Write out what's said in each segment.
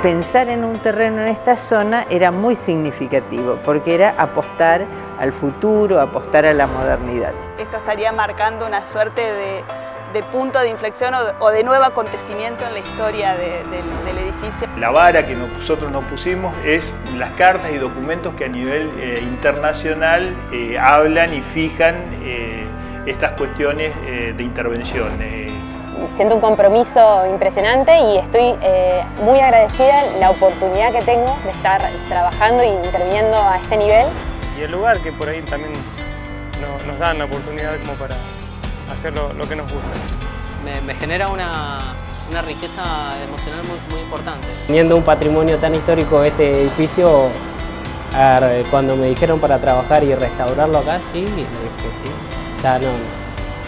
Pensar en un terreno en esta zona era muy significativo, porque era apostar al futuro, apostar a la modernidad. Esto estaría marcando una suerte de punto de inflexión o de nuevo acontecimiento en la historia del edificio. La vara que nosotros nos pusimos es las cartas y documentos que a nivel internacional hablan y fijan estas cuestiones de intervención. Siento un compromiso impresionante y estoy muy agradecida la oportunidad que tengo de estar trabajando e interviniendo a este nivel. Y el lugar que por ahí también nos dan la oportunidad como para hacer lo que nos gusta. Me genera una riqueza emocional muy importante. Teniendo un patrimonio tan histórico este edificio, cuando me dijeron para trabajar y restaurarlo acá, sí, le dije sí. Ya no,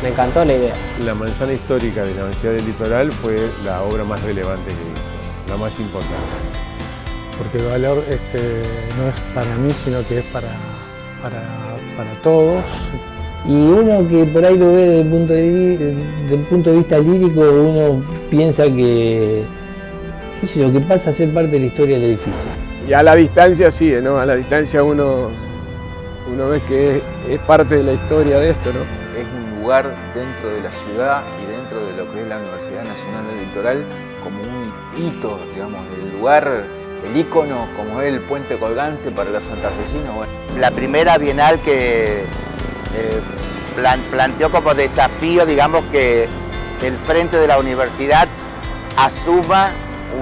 me encantó la idea. La manzana histórica de la Universidad del Litoral fue la obra más relevante que hizo, la más importante. Porque el valor no es para mí, sino que es para todos. Y uno que por ahí lo ve desde el punto de vista lírico, uno piensa que, qué sé yo, que pasa a ser parte de la historia del edificio. Y a la distancia sí, ¿no? A la distancia uno ve que es parte de la historia de esto, ¿no? Es un lugar dentro de la ciudad y dentro de lo que es la Universidad Nacional del Litoral como un hito, digamos, el lugar, el ícono, como es el puente colgante para los santafesinos. Bueno. La primera bienal que planteó como desafío, digamos, que el frente de la universidad asuma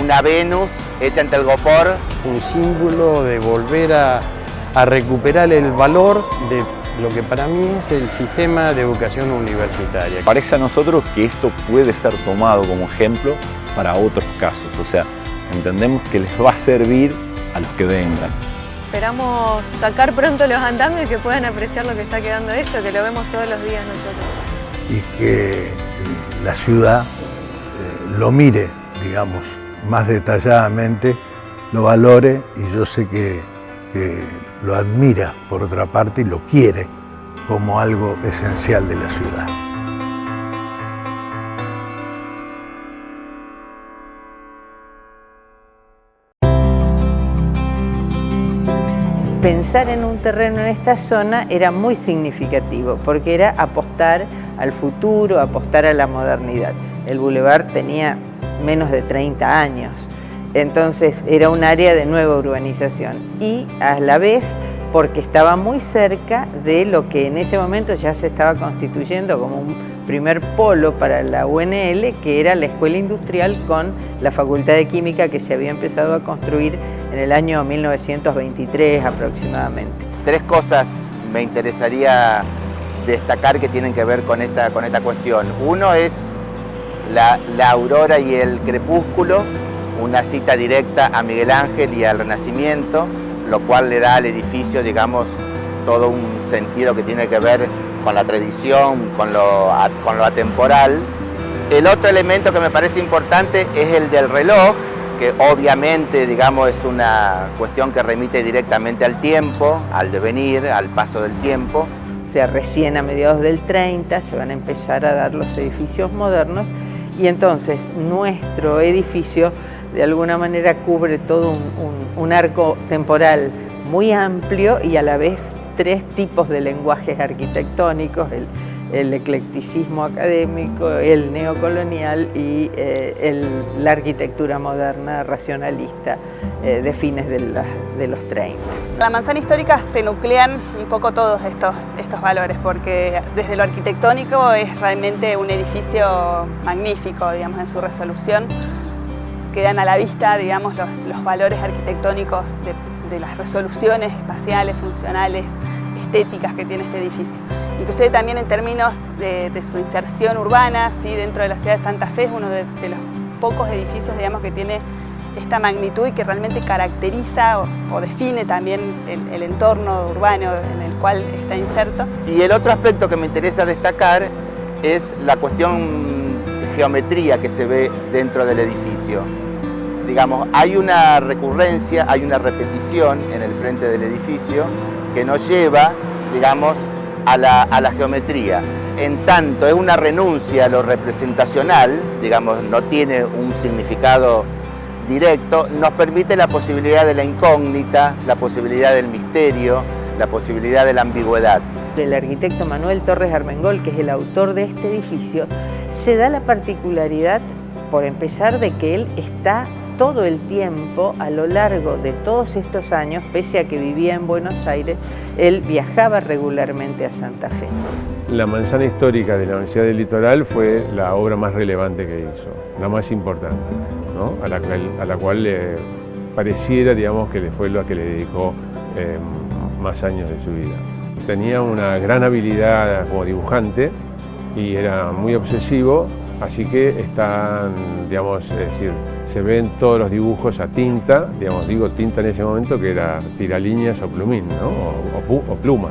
una Venus hecha en Telgopor. Un símbolo de volver a recuperar el valor de lo que para mí es el sistema de educación universitaria. Parece a nosotros que esto puede ser tomado como ejemplo para otros casos, o sea, entendemos que les va a servir a los que vengan. Esperamos sacar pronto los andamios y que puedan apreciar lo que está quedando esto, que lo vemos todos los días nosotros. Y que la ciudad lo mire, digamos, más detalladamente, lo valore, y yo sé que lo admira por otra parte y lo quiere como algo esencial de la ciudad. Pensar en un terreno en esta zona era muy significativo, porque era apostar al futuro, apostar a la modernidad. El bulevar tenía menos de 30 años, entonces era un área de nueva urbanización y a la vez porque estaba muy cerca de lo que en ese momento ya se estaba constituyendo como un primer polo para la UNL, que era la Escuela Industrial con la Facultad de Química que se había empezado a construir en el año 1923 aproximadamente. Tres cosas me interesaría destacar que tienen que ver con esta cuestión. Uno es la aurora y el crepúsculo, una cita directa a Miguel Ángel y al Renacimiento, lo cual le da al edificio, digamos, todo un sentido que tiene que ver con la tradición, con lo atemporal. El otro elemento que me parece importante es el del reloj, que obviamente, digamos, es una cuestión que remite directamente al tiempo, al devenir, al paso del tiempo. O sea, recién a mediados del 30 se van a empezar a dar los edificios modernos y entonces nuestro edificio de alguna manera cubre todo un arco temporal muy amplio y a la vez tres tipos de lenguajes arquitectónicos, el eclecticismo académico, el neocolonial y la arquitectura moderna racionalista de fines de los 30. En la manzana histórica se nuclean un poco todos estos valores, porque desde lo arquitectónico es realmente un edificio magnífico, digamos, en su resolución. Quedan a la vista, digamos, los valores arquitectónicos de las resoluciones espaciales, funcionales, estéticas que tiene este edificio. Inclusive también en términos de su inserción urbana, ¿sí? Dentro de la ciudad de Santa Fe es uno de los pocos edificios, digamos, que tiene esta magnitud y que realmente caracteriza o define también el entorno urbano en el cual está inserto. Y el otro aspecto que me interesa destacar es la cuestión de geometría que se ve dentro del edificio. Digamos, hay una recurrencia, hay una repetición en el frente del edificio que nos lleva, digamos, a la geometría. En tanto es una renuncia a lo representacional, digamos, no tiene un significado directo, nos permite la posibilidad de la incógnita, la posibilidad del misterio, la posibilidad de la ambigüedad. El arquitecto Manuel Torres Armengol, que es el autor de este edificio, se da la particularidad, por empezar, de que él está todo el tiempo, a lo largo de todos estos años, pese a que vivía en Buenos Aires, él viajaba regularmente a Santa Fe. La manzana histórica de la Universidad del Litoral fue la obra más relevante que hizo, la más importante, ¿no? a la cual pareciera, digamos, que fue lo que le dedicó más años de su vida. Tenía una gran habilidad como dibujante y era muy obsesivo, así que están, digamos, es decir, se ven todos los dibujos a tinta, digamos, digo tinta en ese momento que era tiralíneas o plumín, ¿no? o pluma.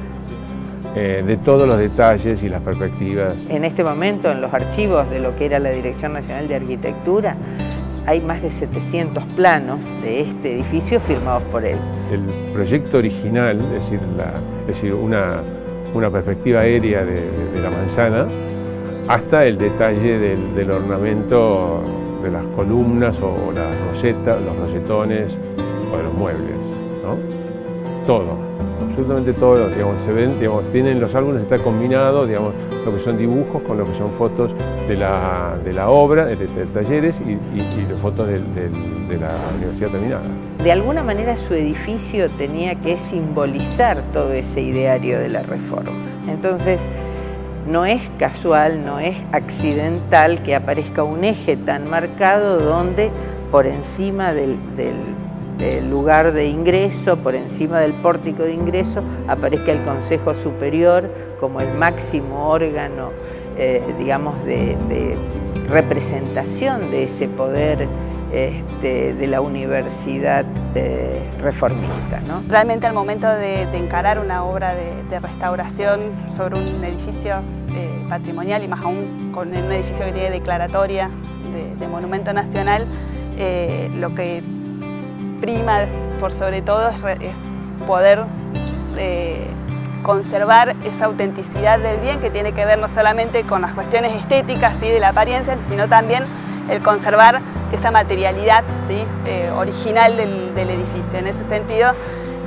De todos los detalles y las perspectivas. En este momento, en los archivos de lo que era la Dirección Nacional de Arquitectura, hay más de 700 planos de este edificio firmados por él. El proyecto original, es decir, una perspectiva aérea de la manzana, hasta el detalle del ornamento de las columnas o las rosetas, los rosetones o de los muebles, ¿no? Todo, absolutamente todo, digamos, se ven, digamos, tienen los álbumes, está combinado, digamos, lo que son dibujos con lo que son fotos de la obra, de talleres y de fotos de la universidad terminada. De alguna manera su edificio tenía que simbolizar todo ese ideario de la Reforma. Entonces, no es casual, no es accidental que aparezca un eje tan marcado donde por encima del lugar de ingreso, por encima del pórtico de ingreso, aparezca el Consejo Superior como el máximo órgano, digamos, de representación de ese poder de la universidad reformista, ¿no? Realmente al momento de encarar una obra de restauración sobre un edificio patrimonial y más aún con un edificio que tiene declaratoria de monumento nacional, lo que prima por sobre todo es poder conservar esa autenticidad del bien que tiene que ver no solamente con las cuestiones estéticas, ¿sí?, de la apariencia, sino también el conservar esa materialidad, ¿sí?, original del edificio. En ese sentido,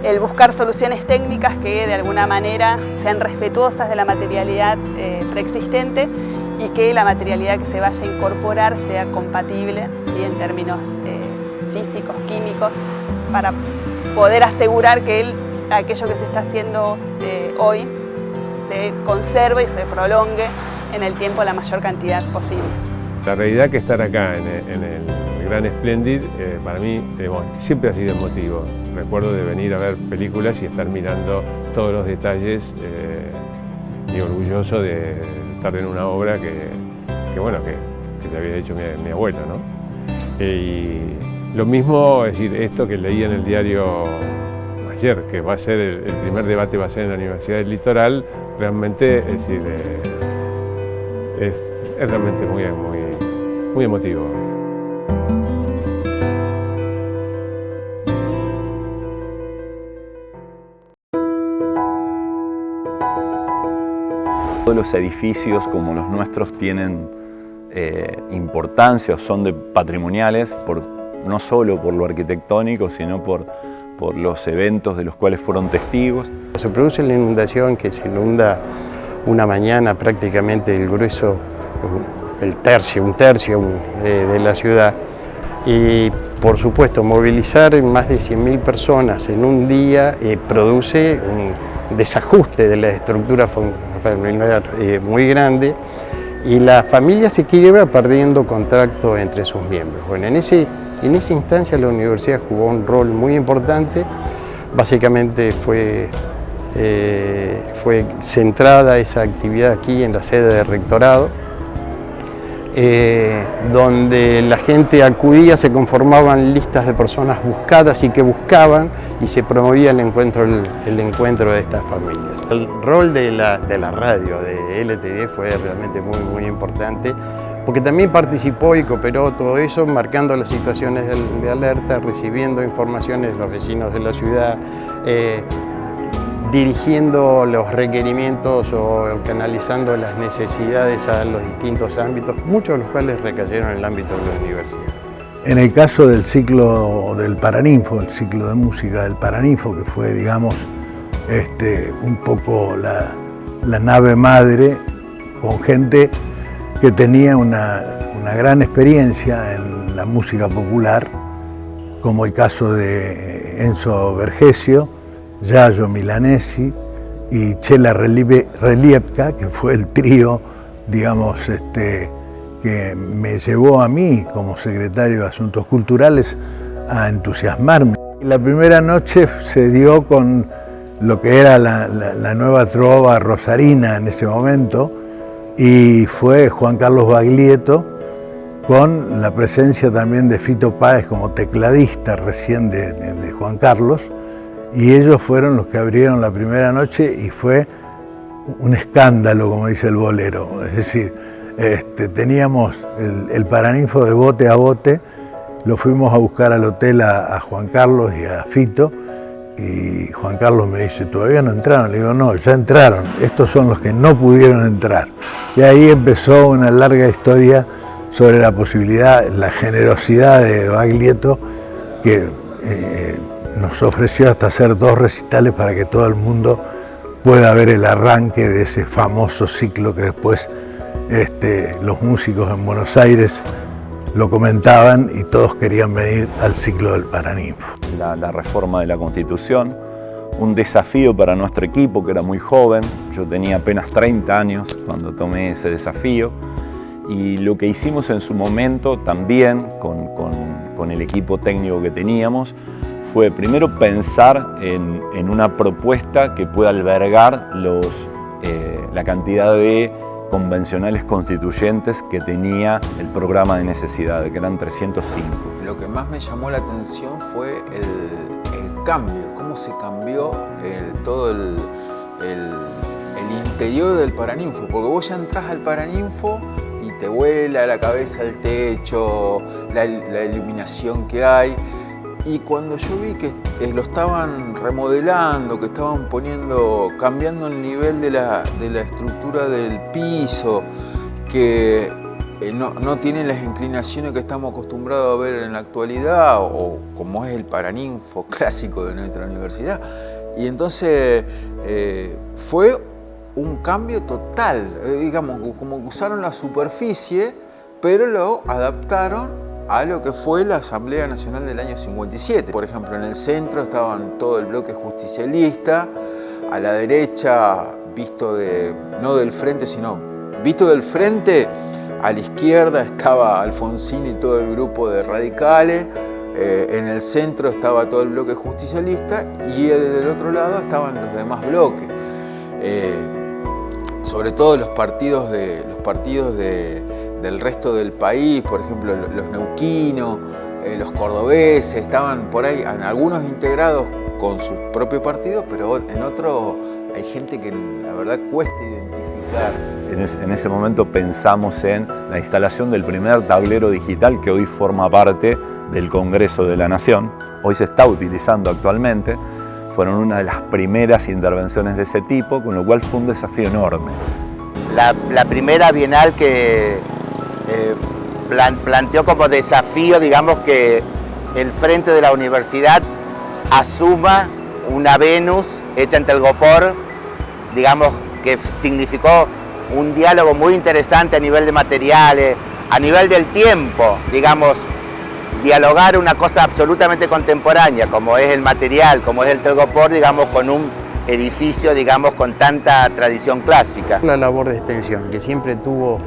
el buscar soluciones técnicas que de alguna manera sean respetuosas de la materialidad preexistente y que la materialidad que se vaya a incorporar sea compatible, ¿sí?, en términos físicos, químicos, para poder asegurar que aquello que se está haciendo hoy se conserve y se prolongue en el tiempo la mayor cantidad posible. La realidad que estar acá en el Gran Splendid, para mí siempre ha sido emotivo. Recuerdo de venir a ver películas y estar mirando todos los detalles y orgulloso de estar en una obra que te había hecho mi abuela, ¿no? Y lo mismo, es decir, esto que leí en el diario ayer, que va a ser el primer debate va a ser en la Universidad del Litoral, realmente, es decir, es realmente muy emotivo. Todos los edificios como los nuestros tienen importancia o son patrimoniales no solo por lo arquitectónico, sino por los eventos de los cuales fueron testigos. Se produce la inundación, que se inunda una mañana prácticamente el grueso, un tercio de la ciudad. Y por supuesto, movilizar más de 100.000 personas en un día produce un desajuste de la estructura familiar muy grande y la familia se quiebra perdiendo contacto entre sus miembros. Bueno, en esa instancia la universidad jugó un rol muy importante. Básicamente fue centrada esa actividad aquí en la sede de rectorado, donde la gente acudía, se conformaban listas de personas buscadas y que buscaban y se promovía el encuentro de estas familias. El rol de la radio, de LTD, fue realmente muy importante, porque también participó y cooperó todo eso, marcando las situaciones de alerta, recibiendo informaciones de los vecinos de la ciudad, dirigiendo los requerimientos o canalizando las necesidades a los distintos ámbitos, muchos de los cuales recayeron en el ámbito de la universidad. En el caso del ciclo del Paraninfo, el ciclo de música del Paraninfo, que fue, digamos, un poco la nave madre, con gente que tenía una gran experiencia en la música popular, como el caso de Enzo Vergesio, Yayo Milanesi y Chela Relievka, que fue el trío, digamos, que me llevó a mí, como secretario de Asuntos Culturales, a entusiasmarme. La primera noche se dio con lo que era la nueva trova rosarina en ese momento, y fue Juan Carlos Baglietto, con la presencia también de Fito Páez como tecladista recién de Juan Carlos, y ellos fueron los que abrieron la primera noche y fue un escándalo, como dice el bolero. Es decir, teníamos el Paraninfo de bote a bote, lo fuimos a buscar al hotel a Juan Carlos y a Fito, y Juan Carlos me dice, ¿todavía no entraron? Le digo, no, ya entraron, estos son los que no pudieron entrar. Y ahí empezó una larga historia sobre la posibilidad, la generosidad de Baglietto, que nos ofreció hasta hacer 2 recitales para que todo el mundo pueda ver el arranque de ese famoso ciclo que después los músicos en Buenos Aires lo comentaban y todos querían venir al ciclo del Paraninfo. La reforma de la Constitución, un desafío para nuestro equipo que era muy joven, yo tenía apenas 30 años cuando tomé ese desafío, y lo que hicimos en su momento también con el equipo técnico que teníamos fue primero pensar en una propuesta que pueda albergar la cantidad de convencionales constituyentes que tenía el programa de necesidades, que eran 305. Lo que más me llamó la atención fue el cambio, cómo se cambió todo el interior del Paraninfo, porque vos ya entras al Paraninfo y te vuela la cabeza el techo, la iluminación que hay. Y cuando yo vi que lo estaban remodelando, que estaban cambiando el nivel de la estructura del piso, que no tienen las inclinaciones que estamos acostumbrados a ver en la actualidad, o como es el Paraninfo clásico de nuestra universidad. Y entonces fue un cambio total, digamos, como que usaron la superficie, pero lo adaptaron a lo que fue la Asamblea Nacional del año 57. Por ejemplo, en el centro estaban todo el bloque justicialista, a la derecha, no del frente, sino visto del frente, a la izquierda estaba Alfonsín y todo el grupo de radicales, en el centro estaba todo el bloque justicialista y del otro lado estaban los demás bloques. Sobre todo los partidos del resto del país, por ejemplo los neuquinos, los cordobeses, estaban por ahí, algunos integrados con sus propios partidos, pero en otros hay gente que la verdad cuesta identificar. En ese momento pensamos en la instalación del primer tablero digital que hoy forma parte del Congreso de la Nación, hoy se está utilizando actualmente. Fueron una de las primeras intervenciones de ese tipo, con lo cual fue un desafío enorme. La primera bienal que planteó como desafío, digamos, que el frente de la universidad asuma una Venus hecha en Telgopor, digamos, que significó un diálogo muy interesante a nivel de materiales, a nivel del tiempo, digamos, dialogar una cosa absolutamente contemporánea, como es el material, como es el Telgopor, digamos, con un edificio, digamos, con tanta tradición clásica. La labor de extensión, que siempre tuvo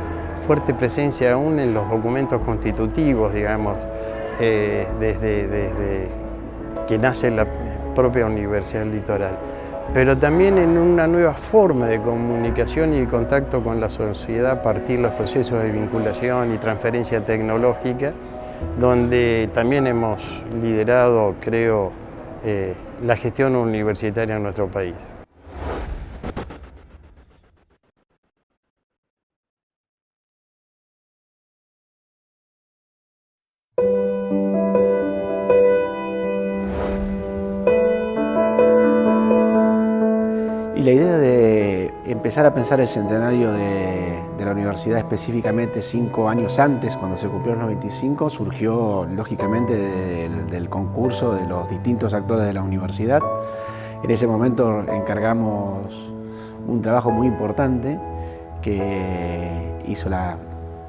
fuerte presencia aún en los documentos constitutivos, digamos, desde que nace la propia Universidad del Litoral, pero también en una nueva forma de comunicación y de contacto con la sociedad a partir de los procesos de vinculación y transferencia tecnológica, donde también hemos liderado, creo, la gestión universitaria en nuestro país. Y la idea de empezar a pensar el centenario de la universidad específicamente 5 años antes, cuando se cumplió los 95, surgió lógicamente del concurso de los distintos actores de la universidad. En ese momento encargamos un trabajo muy importante que hizo la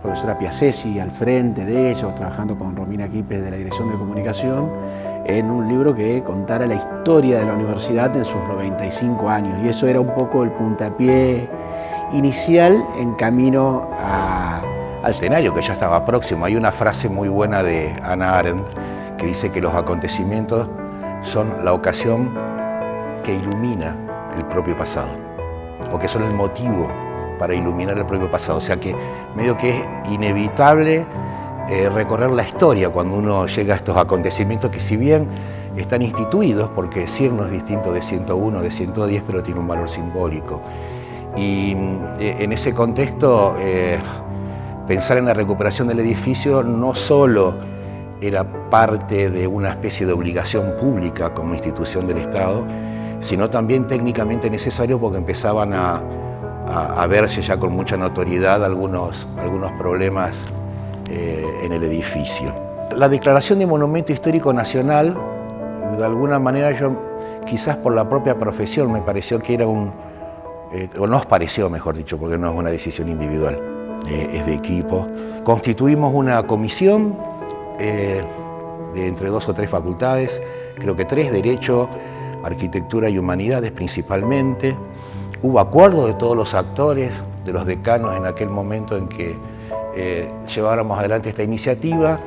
profesora Piazzesi al frente de ellos, trabajando con Romina Quipes de la Dirección de Comunicación, en un libro que contara la historia de la universidad en sus 95 años. Y eso era un poco el puntapié inicial en camino al escenario, que ya estaba próximo. Hay una frase muy buena de Hannah Arendt que dice que los acontecimientos son la ocasión que ilumina el propio pasado, o que son el motivo para iluminar el propio pasado. O sea que medio que es inevitable recorrer la historia cuando uno llega a estos acontecimientos que, si bien están instituidos, porque 100 no es distinto de 101, de 110, pero tiene un valor simbólico. Y en ese contexto, pensar en la recuperación del edificio no solo era parte de una especie de obligación pública como institución del Estado, sino también técnicamente necesario, porque empezaban a verse ya con mucha notoriedad algunos problemas en el edificio. La declaración de Monumento Histórico Nacional, de alguna manera, yo quizás por la propia profesión me pareció que era o nos pareció, mejor dicho, porque no es una decisión individual, es de equipo. Constituimos una comisión de entre 2 o 3 facultades, creo que 3, Derecho, Arquitectura y Humanidades principalmente. Hubo acuerdo de todos los actores, de los decanos en aquel momento en que lleváramos adelante esta iniciativa.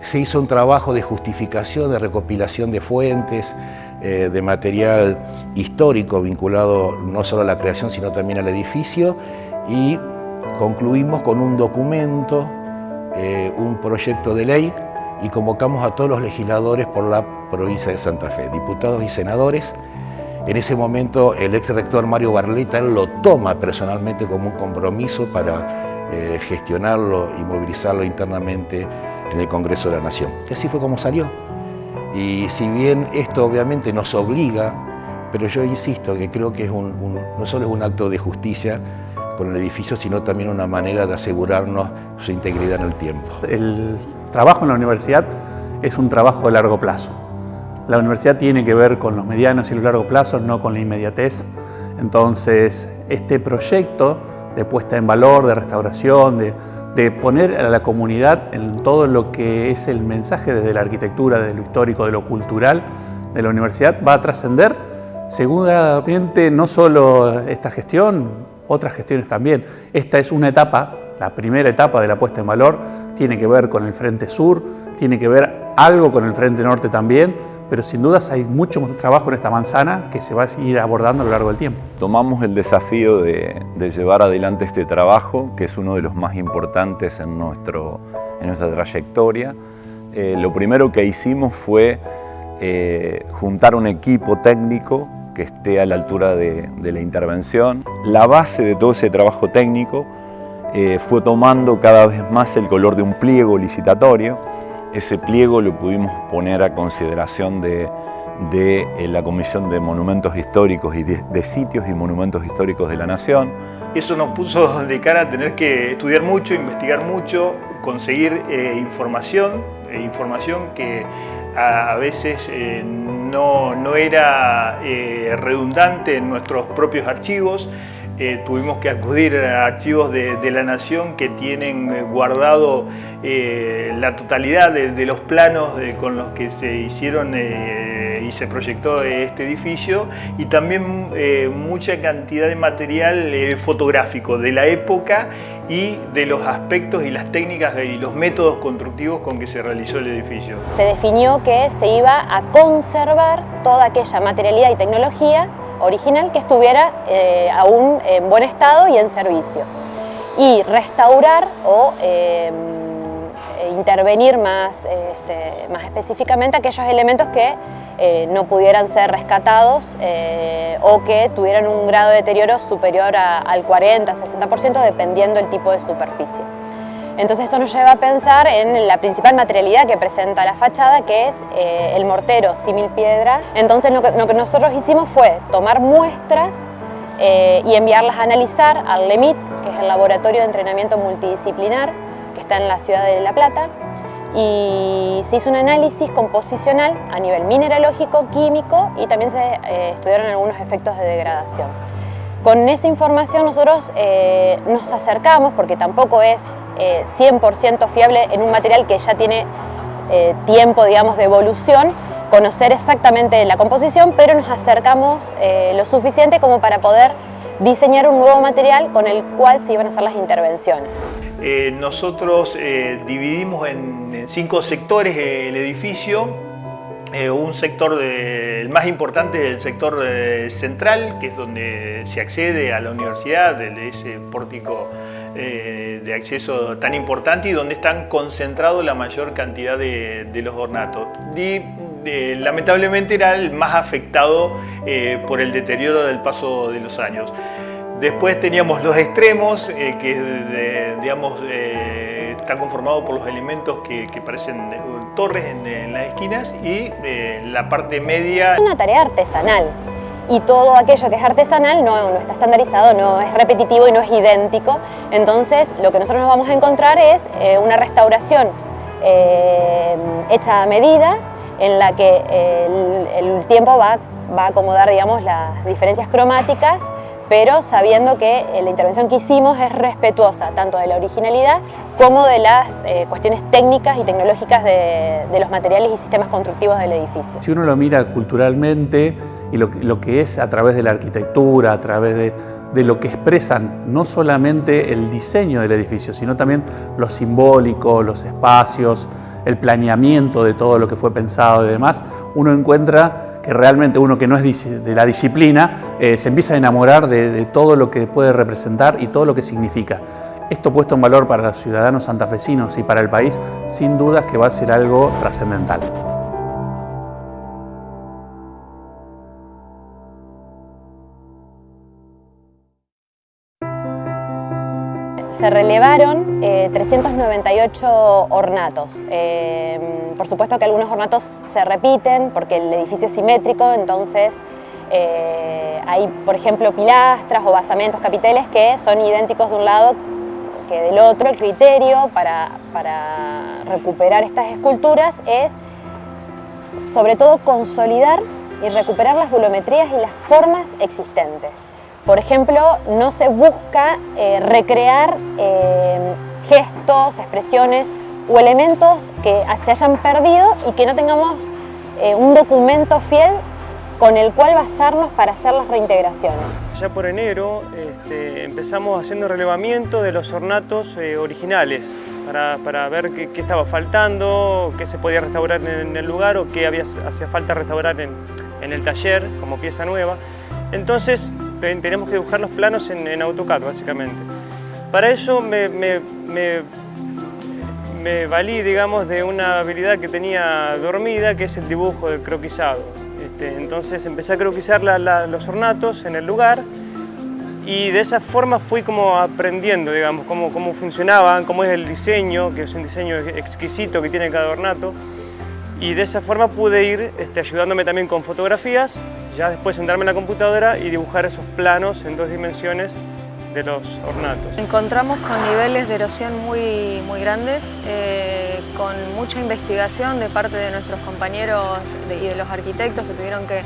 Se hizo un trabajo de justificación, de recopilación de fuentes, de material histórico vinculado no solo a la creación sino también al edificio, y concluimos con un documento, un proyecto de ley, y convocamos a todos los legisladores por la provincia de Santa Fe, diputados y senadores. En ese momento el ex rector Mario Barletta lo toma personalmente como un compromiso para gestionarlo y movilizarlo internamente en el Congreso de la Nación. Y así fue como salió. Y si bien esto obviamente nos obliga, pero yo insisto que creo que es no solo es un acto de justicia con el edificio, sino también una manera de asegurarnos su integridad en el tiempo. El trabajo en la universidad es un trabajo de largo plazo. La universidad tiene que ver con los medianos y los largos plazos, no con la inmediatez. Entonces, este proyecto de puesta en valor, de restauración, de poner a la comunidad en todo lo que es el mensaje desde la arquitectura, desde lo histórico, de lo cultural de la universidad, va a trascender seguramente no solo esta gestión, otras gestiones también. Esta es una etapa, la primera etapa de la puesta en valor, tiene que ver con el Frente Sur, tiene que ver algo con el Frente Norte también, pero sin dudas hay mucho trabajo en esta manzana que se va a ir abordando a lo largo del tiempo. Tomamos el desafío de llevar adelante este trabajo, que es uno de los más importantes en nuestra trayectoria. Lo primero que hicimos fue juntar un equipo técnico que esté a la altura de la intervención. La base de todo ese trabajo técnico fue tomando cada vez más el color de un pliego licitatorio. Ese pliego lo pudimos poner a consideración de la Comisión de Monumentos Históricos y de Sitios y Monumentos Históricos de la Nación. Eso nos puso de cara a tener que estudiar mucho, investigar mucho, conseguir información que a veces no era redundante en nuestros propios archivos. Tuvimos que acudir a archivos de la Nación que tienen guardado la totalidad de los planos con los que se hicieron y se proyectó este edificio, y también mucha cantidad de material fotográfico de la época y de los aspectos y las técnicas y los métodos constructivos con que se realizó el edificio. Se definió que se iba a conservar toda aquella materialidad y tecnología original que estuviera aún en buen estado y en servicio, y restaurar o intervenir más específicamente aquellos elementos que no pudieran ser rescatados o que tuvieran un grado de deterioro superior al 40-60% dependiendo del tipo de superficie. Entonces esto nos lleva a pensar en la principal materialidad que presenta la fachada, que es el mortero símil piedra. Entonces lo que nosotros hicimos fue tomar muestras y enviarlas a analizar al LEMIT, que es el Laboratorio de Entrenamiento Multidisciplinar, que está en la ciudad de La Plata, y se hizo un análisis composicional a nivel mineralógico, químico, y también se estudiaron algunos efectos de degradación. Con esa información nosotros nos acercamos, porque tampoco es 100% fiable en un material que ya tiene tiempo, digamos, de evolución, conocer exactamente la composición, pero nos acercamos lo suficiente como para poder diseñar un nuevo material con el cual se iban a hacer las intervenciones. Nosotros dividimos en 5 sectores el edificio. Un sector, el más importante es el sector central, que es donde se accede a la universidad, de ese pórtico de acceso tan importante y donde están concentrados la mayor cantidad de los ornatos. Y lamentablemente era el más afectado por el deterioro del paso de los años. Después teníamos los extremos, que digamos, están conformados por los elementos que parecen torres en las esquinas, y la parte media. Es una tarea artesanal, y todo aquello que es artesanal no está estandarizado, no es repetitivo y no es idéntico. Entonces lo que nosotros nos vamos a encontrar es una restauración hecha a medida, en la que el tiempo va a acomodar, digamos, las diferencias cromáticas, pero sabiendo que la intervención que hicimos es respetuosa tanto de la originalidad como de las cuestiones técnicas y tecnológicas de los materiales y sistemas constructivos del edificio. Si uno lo mira culturalmente y lo que es a través de la arquitectura, a través de lo que expresan no solamente el diseño del edificio, sino también lo simbólico, los espacios, el planeamiento de todo lo que fue pensado y demás, uno encuentra que realmente uno que no es de la disciplina se empieza a enamorar de todo lo que puede representar y todo lo que significa. Esto puesto en valor para los ciudadanos santafesinos y para el país, sin dudas que va a ser algo trascendental. Se relevaron 398 ornatos. Por supuesto que algunos ornatos se repiten porque el edificio es simétrico, entonces hay, por ejemplo, pilastras o basamentos, capiteles que son idénticos de un lado que del otro. El criterio para recuperar estas esculturas es, sobre todo, consolidar y recuperar las volumetrías y las formas existentes. Por ejemplo, no se busca recrear gestos, expresiones o elementos que se hayan perdido y que no tengamos un documento fiel con el cual basarnos para hacer las reintegraciones. Ya por enero empezamos haciendo relevamiento de los ornatos originales para ver qué estaba faltando, qué se podía restaurar en el lugar o qué hacía falta restaurar en el taller como pieza nueva. Entonces tenemos que dibujar los planos en AutoCAD, básicamente. Para eso me valí, digamos, de una habilidad que tenía dormida, que es el dibujo del croquisado. Entonces empecé a croquisar los ornatos en el lugar y de esa forma fui como aprendiendo, digamos, cómo funcionaban, cómo es el diseño, que es un diseño exquisito que tiene cada ornato. Y de esa forma pude ir ayudándome también con fotografías, ya después sentarme en la computadora y dibujar esos planos en 2 dimensiones de los ornatos. Encontramos con niveles de erosión muy grandes, con mucha investigación de parte de nuestros compañeros y de los arquitectos que tuvieron que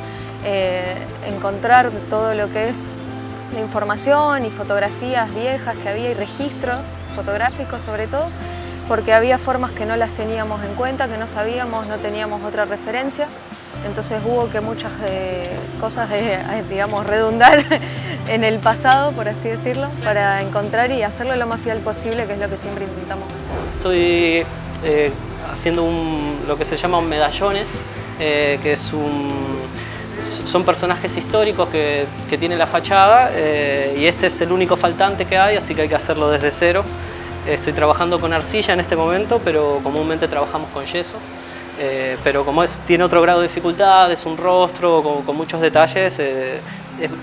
encontrar todo lo que es la información y fotografías viejas que había y registros fotográficos sobre todo, porque había formas que no las teníamos en cuenta, que no sabíamos, no teníamos otra referencia. Entonces hubo que muchas cosas, digamos, redundar en el pasado, por así decirlo, para encontrar y hacerlo lo más fiel posible, que es lo que siempre intentamos hacer. Estoy haciendo lo que se llaman medallones, que son personajes históricos que tienen la fachada, y este es el único faltante que hay, así que hay que hacerlo desde cero. Estoy trabajando con arcilla en este momento, pero comúnmente trabajamos con yeso. Pero como tiene otro grado de dificultad, es un rostro con muchos detalles,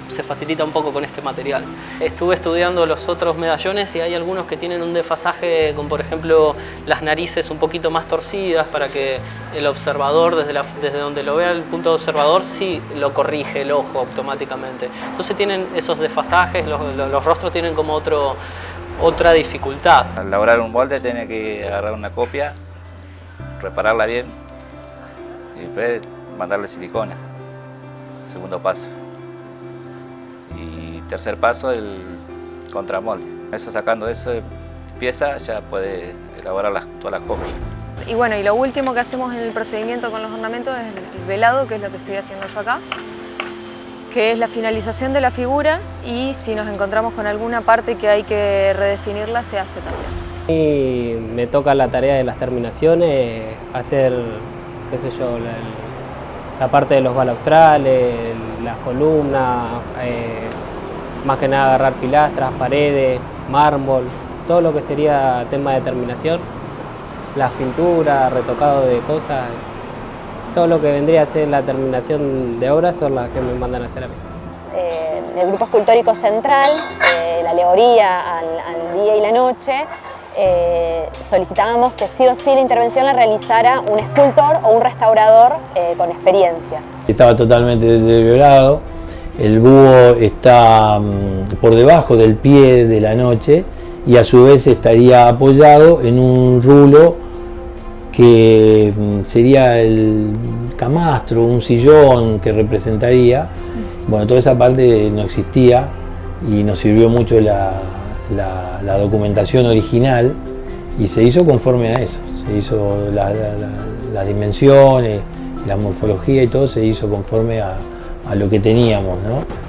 se facilita un poco con este material. Estuve estudiando los otros medallones y hay algunos que tienen un desfasaje, como por ejemplo las narices un poquito más torcidas, para que el observador, desde donde lo vea el punto de observador, sí lo corrige el ojo automáticamente. Entonces tienen esos desfasajes, los rostros tienen como otra dificultad. Al elaborar un molde tiene que agarrar una copia, repararla bien y después mandarle silicona. Segundo paso. Y tercer paso, el contramolde. Eso, sacando esa pieza ya puede elaborar todas las copias. Y bueno, y lo último que hacemos en el procedimiento con los ornamentos es el velado, que es lo que estoy haciendo yo acá, que es la finalización de la figura, y si nos encontramos con alguna parte que hay que redefinirla, se hace también. Y me toca la tarea de las terminaciones, hacer, qué sé yo, la parte de los balaustrales, las columnas, más que nada agarrar pilastras, paredes, mármol, todo lo que sería tema de terminación, las pinturas, retocado de cosas, todo lo que vendría a ser la terminación de obras son las que me mandan a hacer a mí. El Grupo Escultórico Central, la alegoría al día y la noche, solicitábamos que sí o sí la intervención la realizara un escultor o un restaurador con experiencia. Estaba totalmente deteriorado, el búho está por debajo del pie de la noche y a su vez estaría apoyado en un rulo que sería el camastro, un sillón que representaría. Bueno, toda esa parte no existía y nos sirvió mucho la documentación original y se hizo conforme a eso, se hizo las dimensiones, la morfología y todo se hizo conforme a lo que teníamos, ¿no?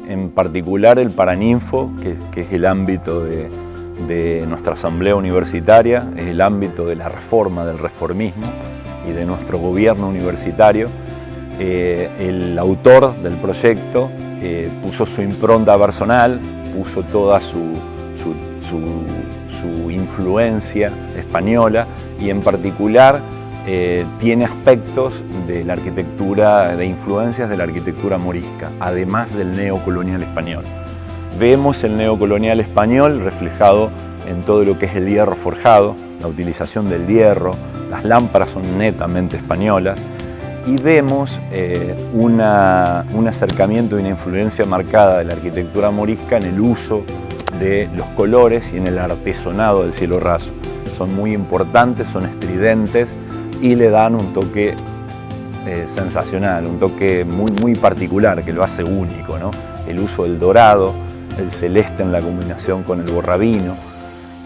En particular el Paraninfo, que es el ámbito de nuestra asamblea universitaria, es el ámbito de la reforma, del reformismo y de nuestro gobierno universitario. El autor del proyecto puso su impronta personal, puso toda su influencia española y en particular tiene aspectos de la arquitectura, de influencias de la arquitectura morisca, además del neocolonial español. Vemos el neocolonial español reflejado en todo lo que es el hierro forjado, la utilización del hierro, las lámparas son netamente españolas y vemos un acercamiento y una influencia marcada de la arquitectura morisca en el uso de los colores y en el artesonado del cielo raso. Son muy importantes, son estridentes y le dan un toque sensacional, un toque muy particular que lo hace único, ¿no? El uso del dorado, el celeste en la combinación con el borrabino.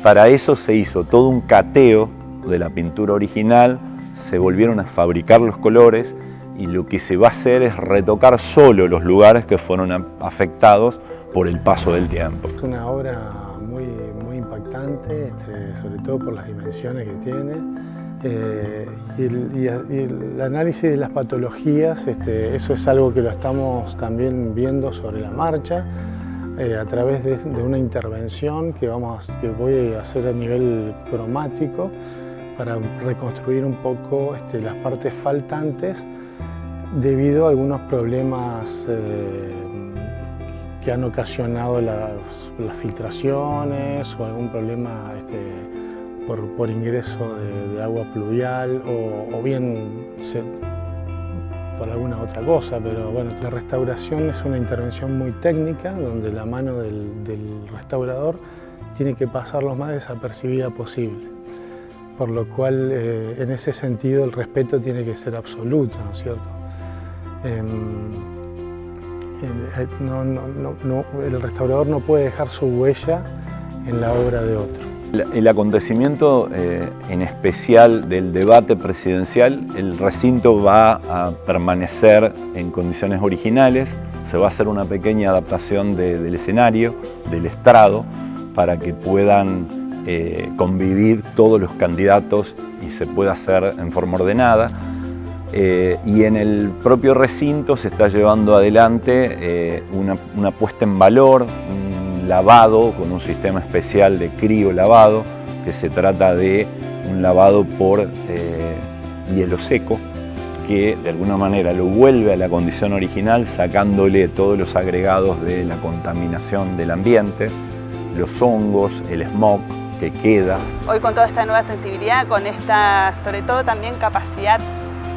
Para eso se hizo todo un cateo de la pintura original, se volvieron a fabricar los colores y lo que se va a hacer es retocar solo los lugares que fueron afectados por el paso del tiempo. Es una obra muy impactante, sobre todo por las dimensiones que tiene. Y el análisis de las patologías, eso es algo que lo estamos también viendo sobre la marcha a través de una intervención que voy a hacer a nivel cromático para reconstruir un poco las partes faltantes debido a algunos problemas que han ocasionado las filtraciones o algún problema por ingreso de agua pluvial o bien por alguna otra cosa, pero bueno, la restauración es una intervención muy técnica donde la mano del restaurador tiene que pasar lo más desapercibida posible, por lo cual en ese sentido el respeto tiene que ser absoluto, ¿no es cierto? El restaurador no puede dejar su huella en la obra de otro. El acontecimiento en especial del debate presidencial, el recinto va a permanecer en condiciones originales, se va a hacer una pequeña adaptación del escenario, del estrado, para que puedan convivir todos los candidatos y se pueda hacer en forma ordenada. Y en el propio recinto se está llevando adelante una puesta en valor, un lavado con un sistema especial de crío lavado que se trata de un lavado por hielo seco, que de alguna manera lo vuelve a la condición original, sacándole todos los agregados de la contaminación del ambiente, los hongos, el smog que queda. Hoy con toda esta nueva sensibilidad, con esta, sobre todo también capacidad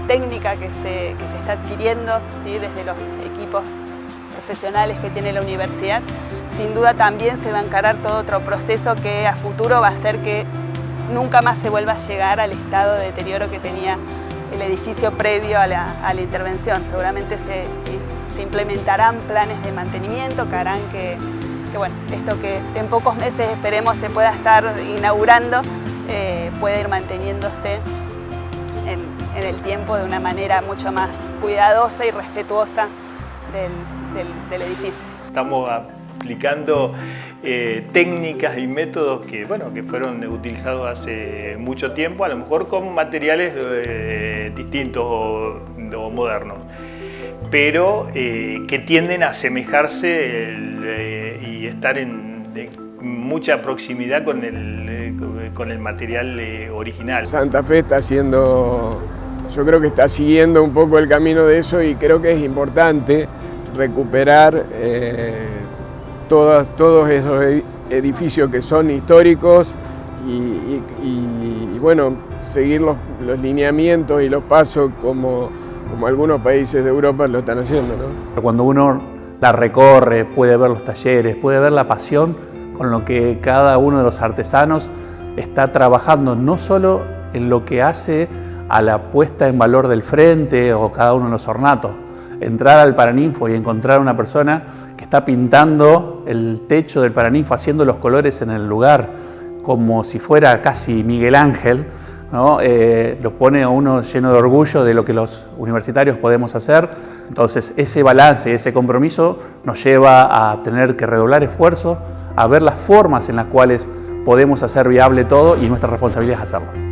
técnica que se está adquiriendo, ¿sí?, desde los equipos profesionales que tiene la universidad, sin duda también se va a encarar todo otro proceso que a futuro va a hacer que nunca más se vuelva a llegar al estado de deterioro que tenía el edificio previo a la intervención. Seguramente se implementarán planes de mantenimiento que harán que bueno, esto que en pocos meses esperemos se pueda estar inaugurando, pueda ir manteniéndose en el tiempo de una manera mucho más cuidadosa y respetuosa del edificio. Estamos aplicando técnicas y métodos que, bueno, que fueron utilizados hace mucho tiempo, a lo mejor con materiales distintos o modernos, pero que tienden a asemejarse y estar en mucha proximidad con el material original. Santa Fe está haciendo, yo creo que está siguiendo un poco el camino de eso, y creo que es importante recuperar todos esos edificios que son históricos y bueno, seguir los lineamientos y los pasos como algunos países de Europa lo están haciendo, ¿no? Cuando uno la recorre, puede ver los talleres, puede ver la pasión con lo que cada uno de los artesanos está trabajando, no solo en lo que hace a la puesta en valor del frente o cada uno de los ornatos. Entrar al Paraninfo y encontrar a una persona que está pintando el techo del Paraninfo, haciendo los colores en el lugar, como si fuera casi Miguel Ángel, ¿no? Los pone a uno lleno de orgullo de lo que los universitarios podemos hacer. Entonces ese balance y ese compromiso nos lleva a tener que redoblar esfuerzo, a ver las formas en las cuales podemos hacer viable todo, y nuestra responsabilidad es hacerlo.